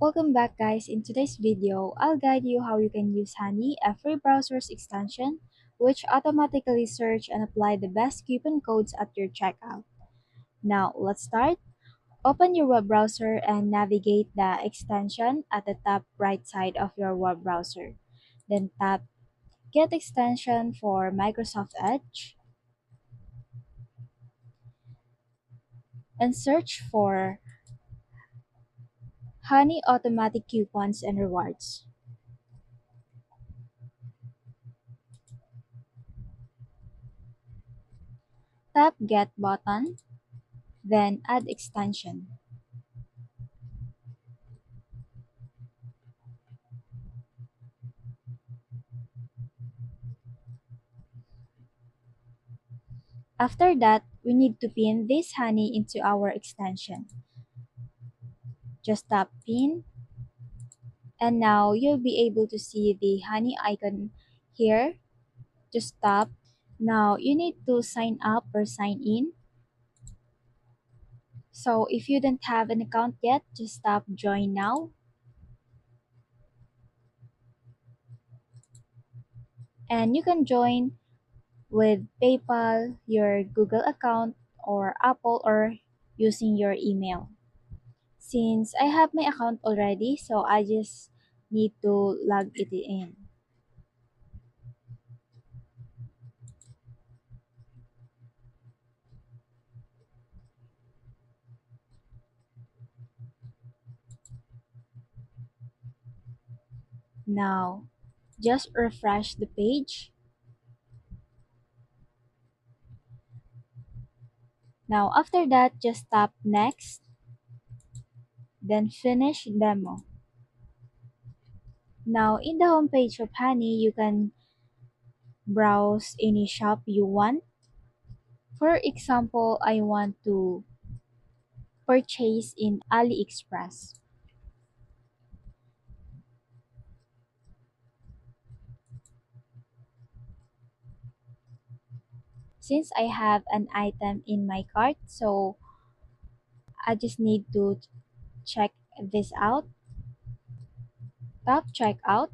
Welcome back guys. In today's video, I'll guide you how you can use Honey, a free browser's extension, which automatically search and apply the best coupon codes at your checkout. Now, let's start. Open your web browser and navigate the extension at the top right side of your web browser. Then tap Get Extension for Microsoft Edge and search for Honey Automatic Coupons and Rewards. Tap Get button, then Add Extension. After that, we need to pin this honey into our extension. Just tap pin, and now you'll be able to see the honey icon here. Just tap. Now you need to sign up or sign in. So if you don't have an account yet, just tap join now. And you can join with PayPal, your Google account, or Apple, or using your email. Since I have my account already, so I just need to log it in. Now, just refresh the page. Now, after that, just tap next, then finish demo. Now, in the home page of Honey, you can browse any shop you want. For example, I want to purchase in AliExpress. Since I have an item in my cart, so I just need to check this out. Tap checkout.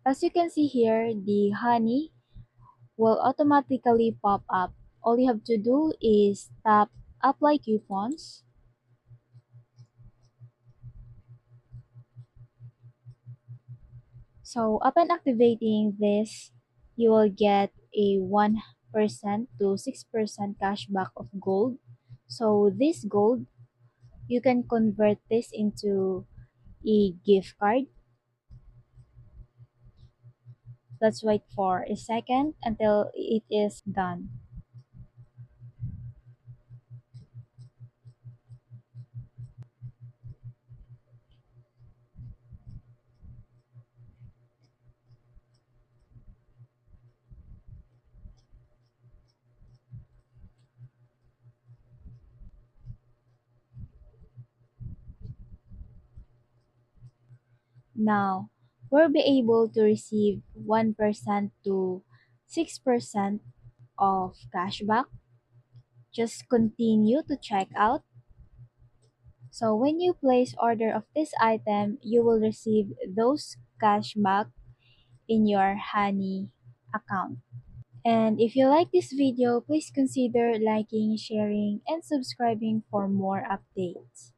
As you can see here, the honey will automatically pop up. All you have to do is tap apply coupons. So upon activating this, you will get a 1% to 6% cashback of gold. So this gold, you can convert this into a gift card. Let's wait for a second until it is done. Now, we'll be able to receive 1% to 6% of cashback. Just continue to check out. So when you place order of this item, you will receive those cashback in your Honey account. And if you like this video, please consider liking, sharing, and subscribing for more updates.